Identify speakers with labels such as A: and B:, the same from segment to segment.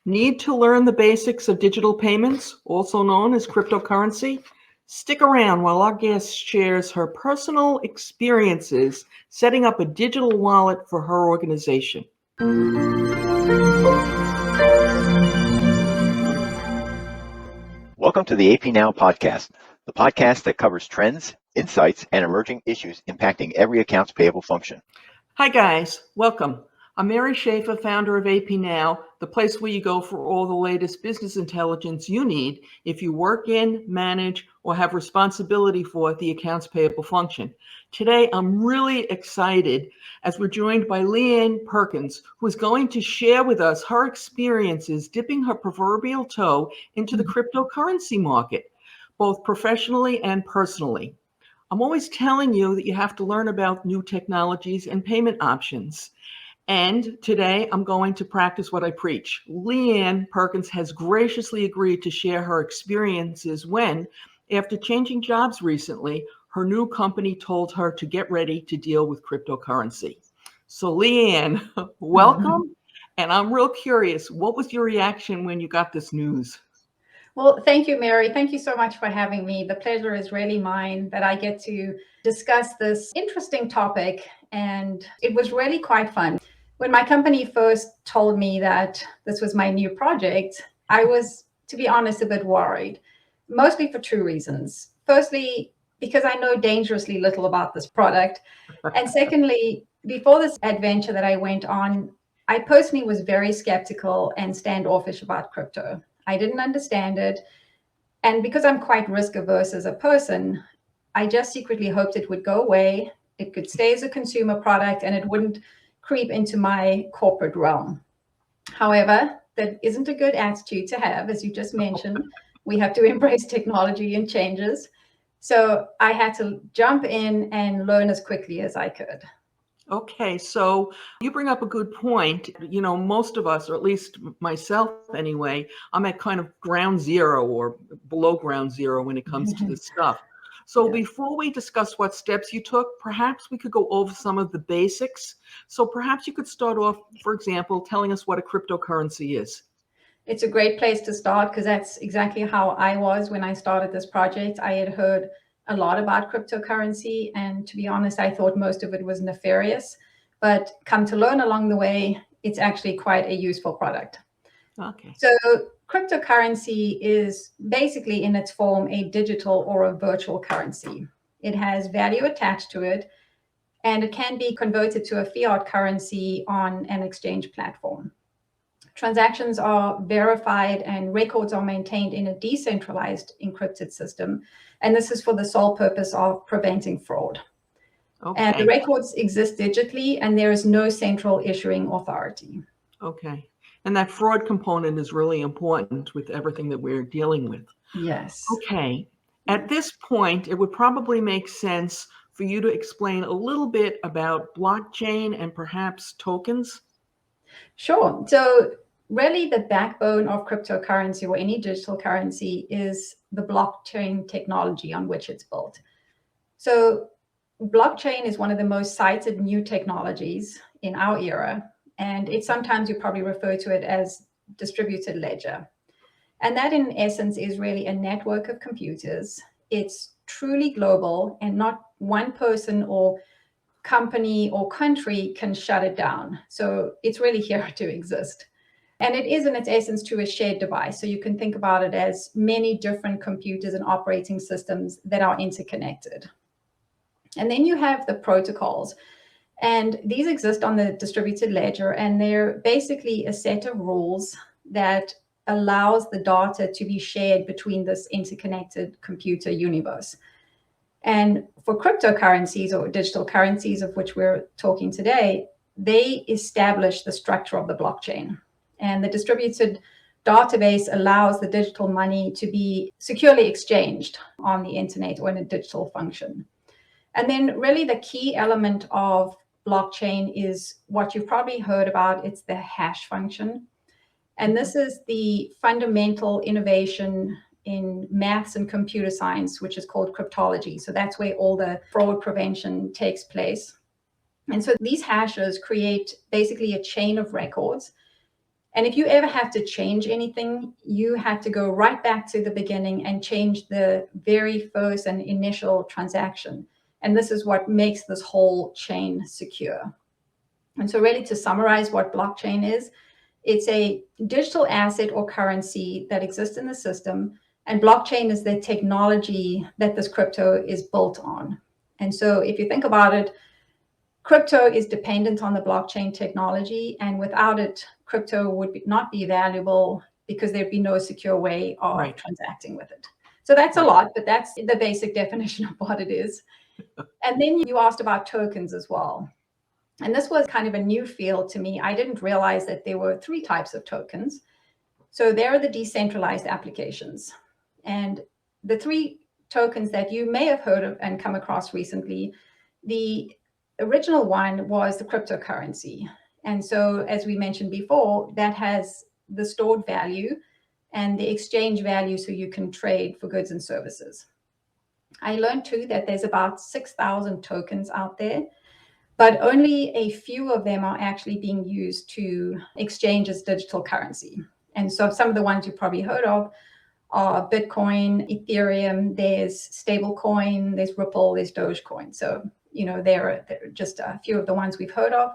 A: Need to learn the basics of digital payments, also known as cryptocurrency? Stick around while our guest shares her personal experiences setting up a digital wallet for her organization.
B: Welcome to the AP Now podcast, the podcast that covers trends, insights, and emerging issues impacting every accounts payable function.
A: Hi guys, welcome. I'm Mary Schaefer, founder of AP Now, the place where you go for all the latest business intelligence you need if you work in, manage, or have responsibility for the accounts payable function. Today, I'm really excited as we're joined by Leanne Perkins, who is going to share with us her experiences dipping her proverbial toe into the cryptocurrency market, both professionally and personally. I'm always telling you that you have to learn about new technologies and payment options. And today I'm going to practice what I preach. Leanne Perkins has graciously agreed to share her experiences when, after changing jobs recently, her new company told her to get ready to deal with cryptocurrency. So Leanne, welcome. And I'm real curious, what was your reaction when you got this news?
C: Well, thank you, Mary. Thank you so much for having me. The pleasure is really mine that I get to discuss this interesting topic, and it was really quite fun. When my company first told me that this was my new project, I was, to be honest, a bit worried, mostly for two reasons. Firstly, because I know dangerously little about this product. And secondly, before this adventure that I went on, I personally was very skeptical and standoffish about crypto. I didn't understand it. And because I'm quite risk averse as a person, I just secretly hoped it would go away. It could stay as a consumer product and it wouldn't creep into my corporate realm. However, that isn't a good attitude to have. As you just mentioned, we have to embrace technology and changes. So I had to jump in and learn as quickly as I could.
A: Okay, so you bring up a good point. You know, most of us, or at least myself anyway, I'm at kind of ground zero or below ground zero when it comes to this stuff. So before we discuss what steps you took, perhaps we could go over some of the basics. So perhaps you could start off, for example, telling us what a cryptocurrency is.
C: It's a great place to start because that's exactly how I was when I started this project. I had heard a lot about cryptocurrency, and to be honest, I thought most of it was nefarious, but come to learn along the way, it's actually quite a useful product.
A: Okay.
C: So cryptocurrency is basically in its form a digital or a virtual currency. It has value attached to it, and it can be converted to a fiat currency on an exchange platform. Transactions are verified and records are maintained in a decentralized encrypted system. And this is for the sole purpose of preventing fraud.
A: Okay.
C: And the records exist digitally and there is no central issuing authority.
A: Okay. And that fraud component is really important with everything that we're dealing with.
C: Yes.
A: Okay. At this point, it would probably make sense for you to explain a little bit about blockchain and perhaps tokens.
C: Sure. So really the backbone of cryptocurrency or any digital currency is the blockchain technology on which it's built. So blockchain is one of the most cited new technologies in our era, and it's sometimes you probably refer to it as distributed ledger. And that in essence is really a network of computers. It's truly global and not one person or company or country can shut it down. So it's really here to exist. And it is in its essence to a shared device. So you can think about it as many different computers and operating systems that are interconnected. And then you have the protocols. And these exist on the distributed ledger. And they're basically a set of rules that allows the data to be shared between this interconnected computer universe. And for cryptocurrencies or digital currencies of which we're talking today, they establish the structure of the blockchain. And the distributed database allows the digital money to be securely exchanged on the internet or in a digital function. And then really the key element of blockchain is what you've probably heard about. It's the hash function. And this is the fundamental innovation in maths and computer science, which is called cryptology. So that's where all the fraud prevention takes place. And so these hashes create basically a chain of records. And if you ever have to change anything, you have to go right back to the beginning and change the very first and initial transaction. And this is what makes this whole chain secure. And so really, to summarize what blockchain is, it's a digital asset or currency that exists in the system. And blockchain is the technology that this crypto is built on. And so if you think about it, crypto is dependent on the blockchain technology, and without it, crypto would not be valuable because there'd be no secure way of transacting with it. So that's a lot, but that's the basic definition of what it is. And then you asked about tokens as well. And this was kind of a new field to me. I didn't realize that there were 3 types of tokens. So there are the decentralized applications. And the 3 tokens that you may have heard of and come across recently, the original one was the cryptocurrency. And so, as we mentioned before, that has the stored value and the exchange value so you can trade for goods and services. I learned too that there's about 6,000 tokens out there, but only a few of them are actually being used to exchange as digital currency. And so some of the ones you've probably heard of are Bitcoin, Ethereum, there's Stablecoin, there's Ripple, there's Dogecoin. So, there are just a few of the ones we've heard of.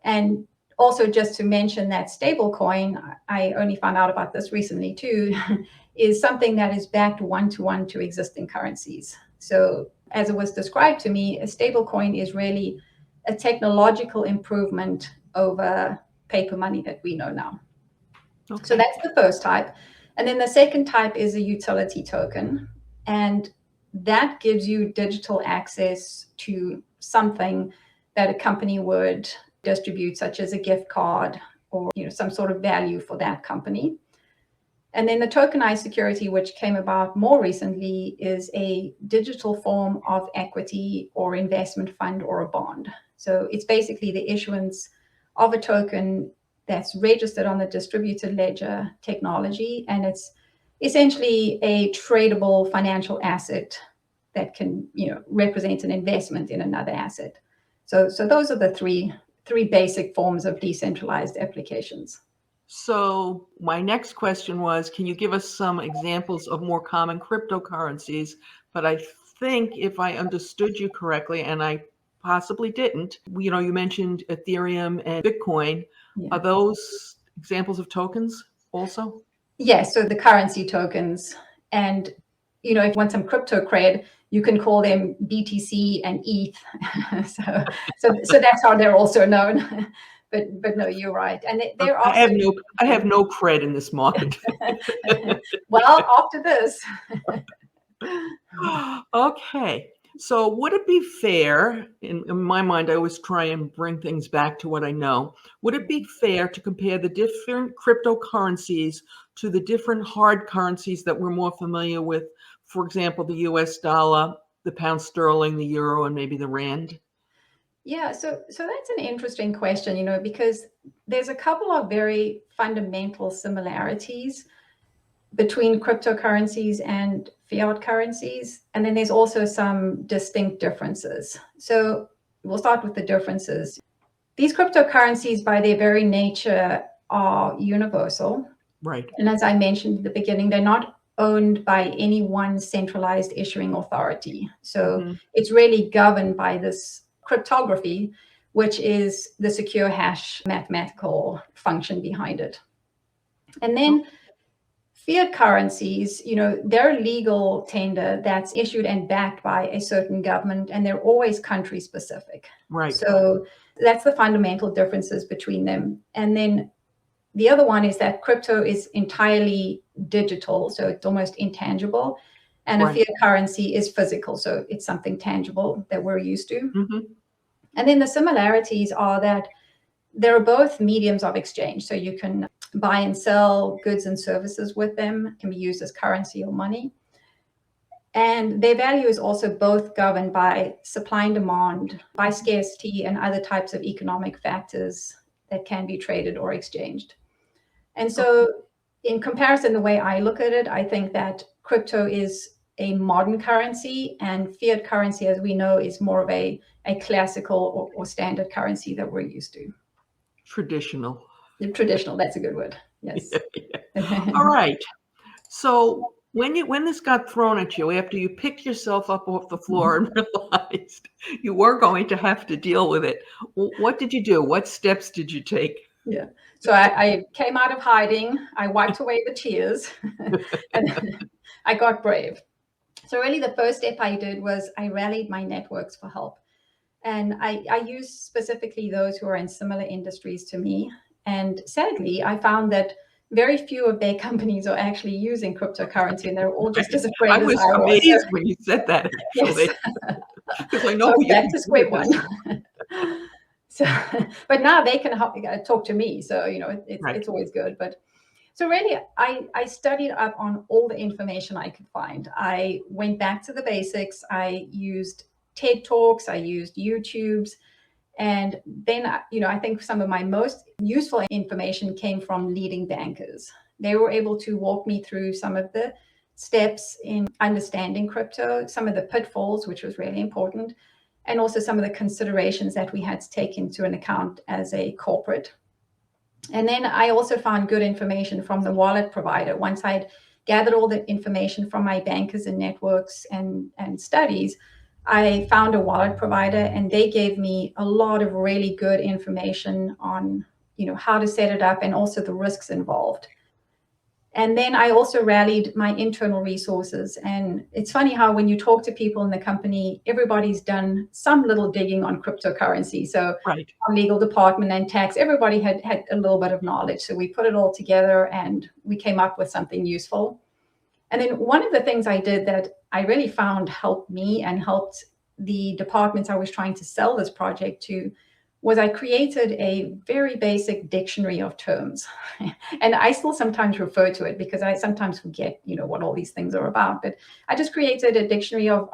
C: And also, just to mention that Stablecoin, I only found out about this recently too, is something that is backed one-to-one to existing currencies. So as it was described to me, a stablecoin is really a technological improvement over paper money that we know now. Okay. So that's the first type. And then the second type is a utility token. And that gives you digital access to something that a company would distribute, such as a gift card or some sort of value for that company. And then the tokenized security, which came about more recently, is a digital form of equity or investment fund or a bond. So it's basically the issuance of a token that's registered on the distributed ledger technology, and it's essentially a tradable financial asset that can represent an investment in another asset. So those are the three basic forms of decentralized applications.
A: So my next question was, can you give us some examples of more common cryptocurrencies? But I think if I understood you correctly, and I possibly didn't, you mentioned Ethereum and Bitcoin. Yeah. Are those examples of tokens also?
C: Yes, so the currency tokens. And, if you want some crypto cred, you can call them BTC and ETH. so that's how they're also known. But no, you're right. And they're also
A: I have no cred in this market.
C: Well, after this.
A: Okay. So would it be fair, in my mind, I always try and bring things back to what I know. Would it be fair to compare the different cryptocurrencies to the different hard currencies that we're more familiar with? For example, the US dollar, the pound sterling, the euro, and maybe the rand?
C: Yeah, so that's an interesting question, because there's a couple of very fundamental similarities between cryptocurrencies and fiat currencies. And then there's also some distinct differences. So we'll start with the differences. These cryptocurrencies, by their very nature, are universal.
A: Right.
C: And as I mentioned at the beginning, they're not owned by any one centralized issuing authority. So it's really governed by this cryptography, which is the secure hash mathematical function behind it. And then fiat currencies, they're a legal tender that's issued and backed by a certain government, and they're always country specific.
A: Right.
C: So that's the fundamental differences between them. And then the other one is that crypto is entirely digital, so it's almost intangible. And a fiat currency is physical, so it's something tangible that we're used to. Mm-hmm. And then the similarities are that they're both mediums of exchange. So you can buy and sell goods and services with them. It can be used as currency or money. And their value is also both governed by supply and demand, by scarcity and other types of economic factors that can be traded or exchanged. And so in comparison, the way I look at it, I think that crypto is a modern currency, and fiat currency, as we know, is more of a classical or standard currency that we're used to.
A: Traditional.
C: Traditional, that's a good word. Yes.
A: All right. So when this got thrown at you, after you picked yourself up off the floor and realized you were going to have to deal with it, what did you do? What steps did you take?
C: Yeah. So I came out of hiding. I wiped away the tears and I got brave. So really the first step I did was I rallied my networks for help. And I used specifically those who are in similar industries to me. And sadly, I found that very few of their companies are actually using cryptocurrency, and they're all just as afraid
A: I
C: as
A: was
C: I was.
A: amazed when you said that, actually, because I know
C: So
A: who you
C: back to square one.
A: with.
C: So, but now they can help, talk to me. So, it's
A: Right.
C: it's always good. But so really, I studied up on all the information I could find. I went back to the basics. I used TED Talks. I used YouTubes. And then, I think some of my most useful information came from leading bankers. They were able to walk me through some of the steps in understanding crypto, some of the pitfalls, which was really important, and also some of the considerations that we had to take into an account as a corporate. And then I also found good information from the wallet provider. Once I'd gathered all the information from my bankers and networks and studies, I found a wallet provider, and they gave me a lot of really good information on, how to set it up and also the risks involved. And then I also rallied my internal resources. And it's funny how when you talk to people in the company, everybody's done some little digging on cryptocurrency. So
A: Right.
C: our legal department and tax, everybody had a little bit of knowledge. So we put it all together and we came up with something useful. And then one of the things I did that I really found helped me and helped the departments I was trying to sell this project to was I created a very basic dictionary of terms. And I still sometimes refer to it because I sometimes forget, what all these things are about. But I just created a dictionary of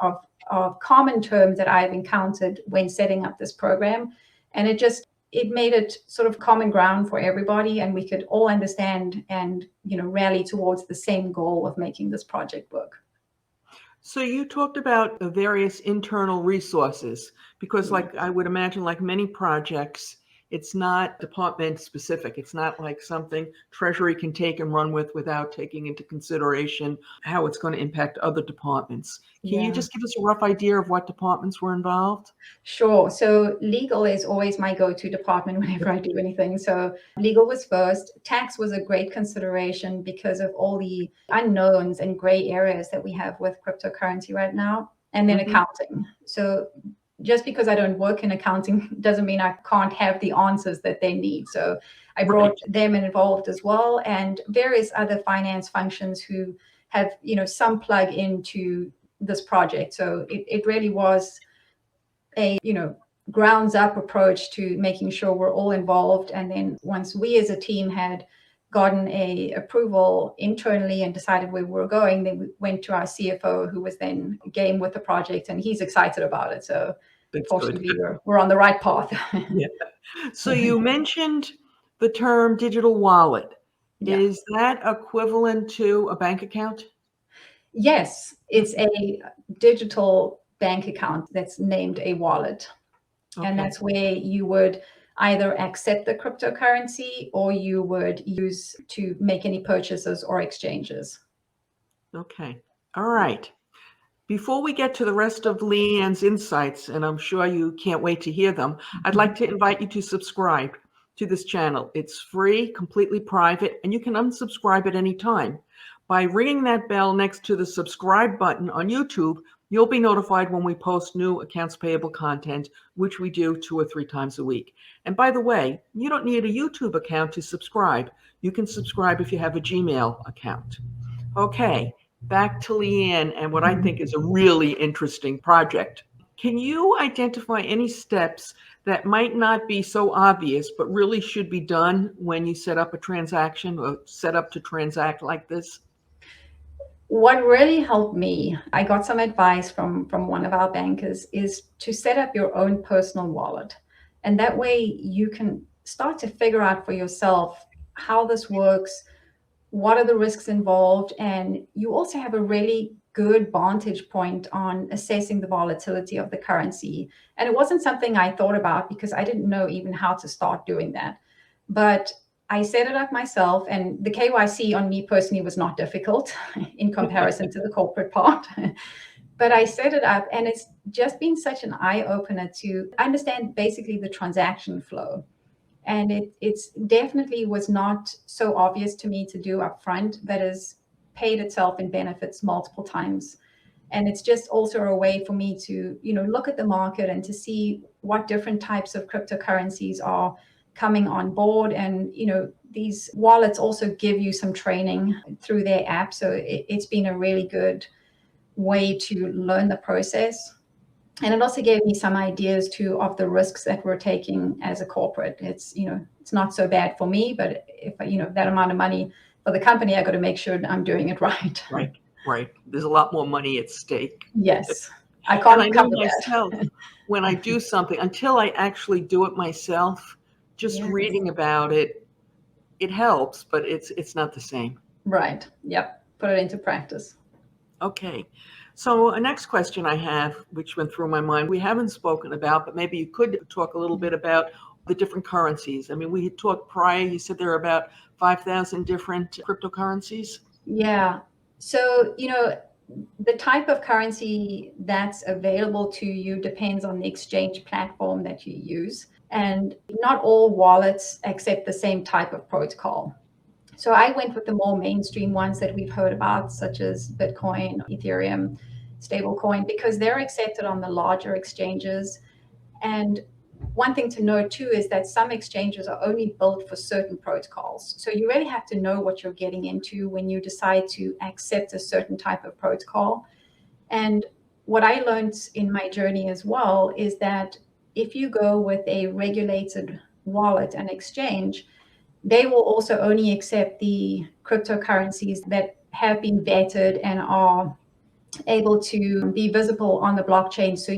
C: common terms that I've encountered when setting up this program. And it made it sort of common ground for everybody, and we could all understand and, rally towards the same goal of making this project work.
A: So you talked about the various internal resources, because like I would imagine, like many projects, it's not department specific. It's not like something Treasury can take and run with without taking into consideration how it's going to impact other departments. Can you just give us a rough idea of what departments were involved?
C: Sure. So legal is always my go-to department whenever I do anything. So legal was first. Tax was a great consideration because of all the unknowns and gray areas that we have with cryptocurrency right now. And then accounting. So just because I don't work in accounting doesn't mean I can't have the answers that they need. So I brought them involved as well, and various other finance functions who have, some plug into this project. So it really was a, grounds up approach to making sure we're all involved. And then once we as a team had gotten a approval internally and decided where we were going, then we went to our CFO, who was then game with the project, and he's excited about it. So fortunately, we're on the right path.
A: Yeah. So you mentioned the term digital wallet.
C: Yeah.
A: Is that equivalent to a bank account?
C: Yes, it's a digital bank account that's named a wallet.
A: Okay.
C: And that's where you would either accept the cryptocurrency or you would use to make any purchases or exchanges.
A: Okay. All right. Before we get to the rest of Leanne's insights, and I'm sure you can't wait to hear them, I'd like to invite you to subscribe to this channel. It's free, completely private, and you can unsubscribe at any time. By ringing that bell next to the subscribe button on YouTube, you'll be notified when we post new accounts payable content, which we do 2 or 3 times a week. And by the way, you don't need a YouTube account to subscribe. You can subscribe if you have a Gmail account. Okay, back to Leanne and what I think is a really interesting project. Can you identify any steps that might not be so obvious, but really should be done when you set up a transaction or set up to transact like this?
C: What really helped me, I got some advice from one of our bankers, is to set up your own personal wallet. And that way you can start to figure out for yourself how this works, what are the risks involved, and you also have a really good vantage point on assessing the volatility of the currency. And it wasn't something I thought about because I didn't know even how to start doing that. But I set it up myself, and the KYC on me personally was not difficult in comparison to the corporate part. But I set it up, and it's just been such an eye-opener to understand basically the transaction flow. And it's definitely was not so obvious to me to do up front, but has paid itself in benefits multiple times. And it's just also a way for me to, look at the market and to see what different types of cryptocurrencies are coming on board. And, these wallets also give you some training through their app. So it's been a really good way to learn the process. And it also gave me some ideas too of the risks that we're taking as a corporate. It's, it's not so bad for me, but if, that amount of money for the company, I got to make sure I'm doing it right.
A: Right. There's a lot more money at stake.
C: Yes. I can't
A: and I know
C: cover
A: myself,
C: that.
A: when I do something, until I actually do it myself, just
C: Yes.
A: reading about it, it helps, but it's not the same.
C: Right. Yep. Put it into practice.
A: Okay. So a next question I have, which went through my mind, we haven't spoken about, but maybe you could talk a little bit about the different currencies. I mean, we had talked prior, you said there are about 5,000 different cryptocurrencies.
C: Yeah. So, the type of currency that's available to you depends on the exchange platform that you use. And not all wallets accept the same type of protocol. So I went with the more mainstream ones that we've heard about, such as Bitcoin, Ethereum, Stablecoin, because they're accepted on the larger exchanges. And one thing to note too is that some exchanges are only built for certain protocols. So you really have to know what you're getting into when you decide to accept a certain type of protocol. And what I learned in my journey as well is that if you go with a regulated wallet and exchange, they will also only accept the cryptocurrencies that have been vetted and are able to be visible on the blockchain. So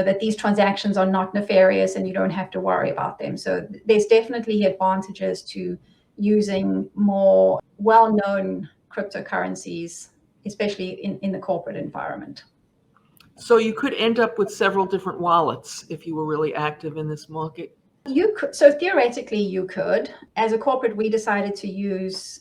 C: that these transactions are not nefarious and you don't have to worry about them. So there's definitely advantages to using more well-known cryptocurrencies, especially in the corporate environment.
A: So you could end up with several different wallets if you were really active in this market.
C: You could, so theoretically you could. As a corporate, we decided to use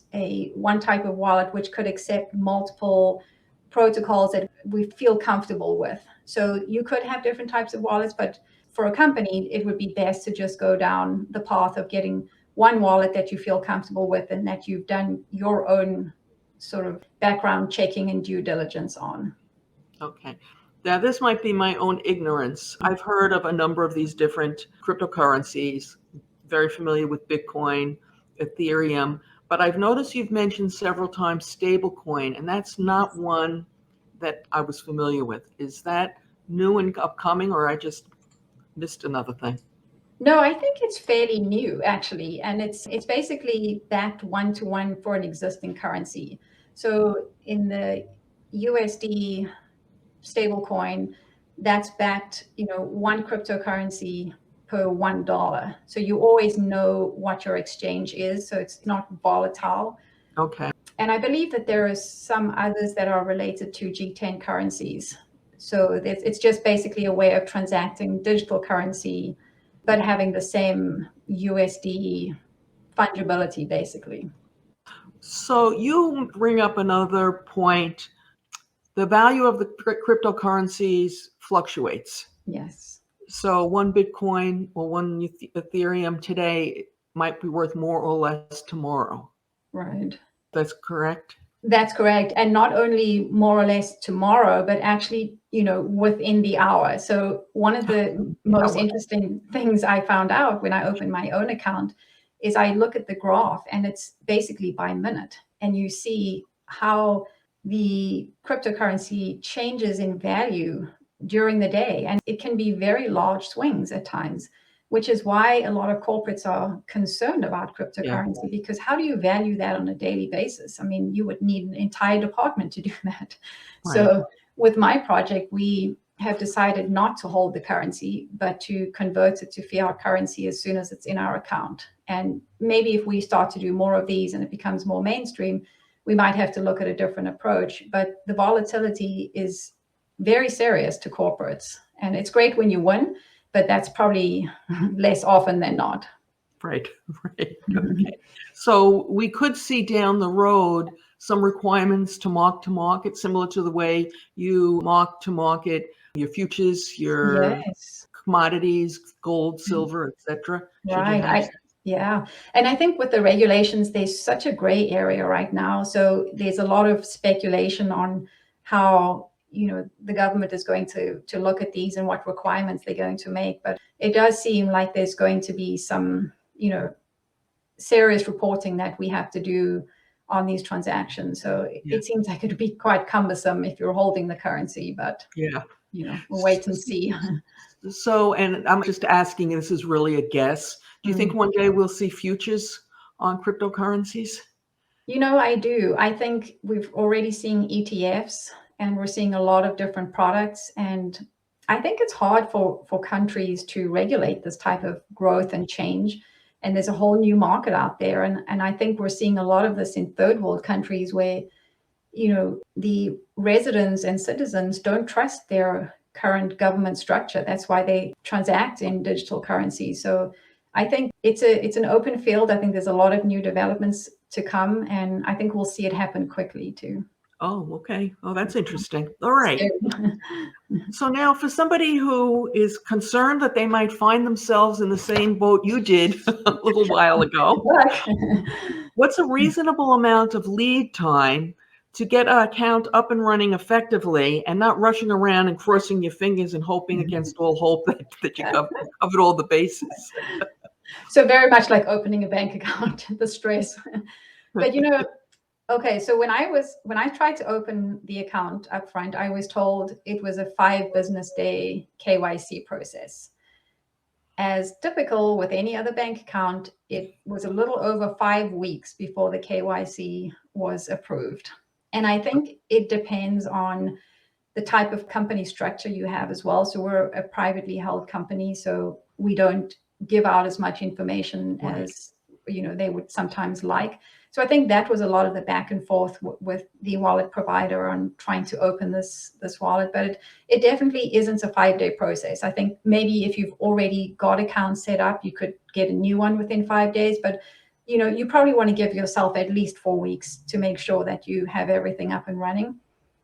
C: one type of wallet which could accept multiple protocols that we feel comfortable with. So you could have different types of wallets, but for a company, it would be best to just go down the path of getting one wallet that you feel comfortable with and that you've done your own sort of background checking and due diligence on.
A: Okay. Now, this might be my own ignorance. I've heard of a number of these different cryptocurrencies, very familiar with Bitcoin, Ethereum, but I've noticed you've mentioned several times Stablecoin, and that's not one that I was familiar with. Is that new and upcoming, or I just missed another thing?
C: No, I think it's fairly new, actually, and it's basically backed one-to-one for an existing currency. So in the USD stablecoin, that's backed, one cryptocurrency per $1. So you always know what your exchange is, so it's not volatile.
A: Okay.
C: And I believe that there are some others that are related to G10 currencies. So it's just basically a way of transacting digital currency, but having the same USD fungibility, basically.
A: So you bring up another point. The value of the cryptocurrencies fluctuates.
C: Yes.
A: So one Bitcoin or one Ethereum today might be worth more or less tomorrow.
C: Right.
A: That's correct?
C: That's correct. And not only more or less tomorrow, but actually, within the hour. So one of the most interesting things I found out when I opened my own account is I look at the graph and it's basically by minute. And you see how the cryptocurrency changes in value during the day. And it can be very large swings at times, which is why a lot of corporates are concerned about cryptocurrency, because how do you value that on a daily basis? I mean, you would need an entire department to do that. Right. So with my project, we have decided not to hold the currency, but to convert it to fiat currency as soon as it's in our account. And maybe if we start to do more of these and it becomes more mainstream, we might have to look at a different approach. But the volatility is very serious to corporates. And it's great when you win, but that's probably less often than not.
A: Right. Right. Okay. So we could see down the road some requirements to market, similar to the way you mark to market your futures, your
C: Yes.
A: commodities, gold, silver, etc. Should you
C: Right.
A: have?
C: Yeah. And I think with the regulations, there's such a gray area right now. So there's a lot of speculation on how, the government is going to look at these and what requirements they're going to make. But it does seem like there's going to be some, serious reporting that we have to do on these transactions. So
A: Yeah.
C: it seems like it would be quite cumbersome if you're holding the currency, but
A: Yeah.
C: we'll wait and see.
A: So, and I'm just asking, this is really a guess. Do you think one day we'll see futures on cryptocurrencies?
C: I do. I think we've already seen ETFs and we're seeing a lot of different products. And I think it's hard for countries to regulate this type of growth and change. And there's a whole new market out there. And I think we're seeing a lot of this in third world countries where, the residents and citizens don't trust their current government structure. That's why they transact in digital currency. So I think it's an open field. I think there's a lot of new developments to come, and I think we'll see it happen quickly too.
A: Oh, okay. Oh, that's interesting. All right.
C: So,
A: So now for somebody who is concerned that they might find themselves in the same boat you did a little while ago, what's a reasonable amount of lead time to get an account up and running effectively and not rushing around and crossing your fingers and hoping against all hope that you covered all the bases?
C: So very much like opening a bank account, the stress. But okay, so when I tried to open the account up front, I was told it was a 5 business day KYC process. As typical with any other bank account, it was a little over 5 weeks before the KYC was approved. And I think it depends on the type of company structure you have as well. So we're a privately held company, so we don't give out as much information as they would sometimes like. So I think that was a lot of the back and forth with the wallet provider on trying to open this wallet. But it definitely isn't a 5-day process. I think maybe if you've already got accounts set up, you could get a new one within 5 days. But you probably want to give yourself at least 4 weeks to make sure that you have everything up and running.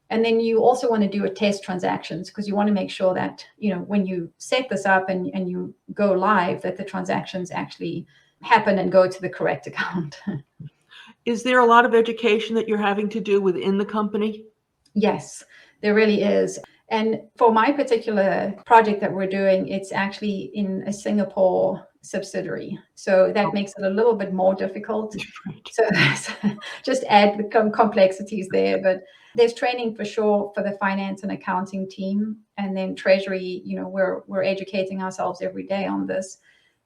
C: And then you also want to do a test transactions, because you want to make sure that, when you set this up and you go live, that the transactions actually happen and go to the correct account.
A: Is there a lot of education that you're having to do within the company?
C: Yes, there really is. And for my particular project that we're doing, it's actually in a Singapore subsidiary. So that makes it a little bit more difficult. So just add the complexities there. But there's training for sure for the finance and accounting team. And then treasury, we're educating ourselves every day on this.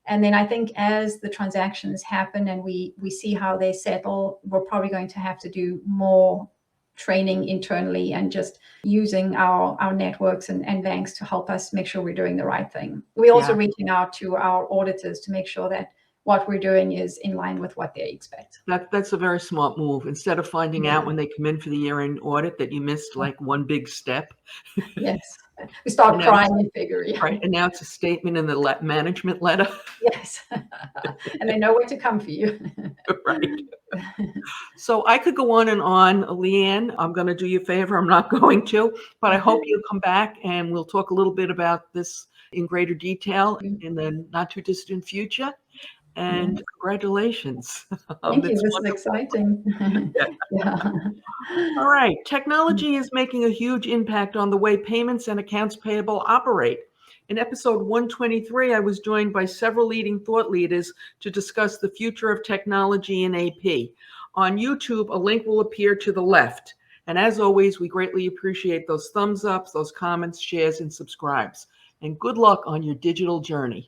C: And then I think as the transactions happen and we see how they settle, we're probably going to have to do more training internally and just using our networks and banks to help us make sure we're doing the right thing. We're also reaching out to our auditors to make sure that what we're doing is in line with what they expect.
A: That's a very smart move. Instead of finding out when they come in for the year-end audit that you missed like one big step.
C: Yes. We start crying in February.
A: Right. Announce a statement in the management letter.
C: Yes. And they know where to come for you.
A: Right. So I could go on and on, Leanne. I'm going to do you a favor. I'm not going to, but I hope you'll come back and we'll talk a little bit about this in greater detail in the not too distant future. And congratulations.
C: Thank you. This is exciting. Yeah.
A: All right. Technology is making a huge impact on the way payments and accounts payable operate. In episode 123, I was joined by several leading thought leaders to discuss the future of technology in AP. On YouTube, a link will appear to the left. And as always, we greatly appreciate those thumbs ups, those comments, shares, and subscribes. And good luck on your digital journey.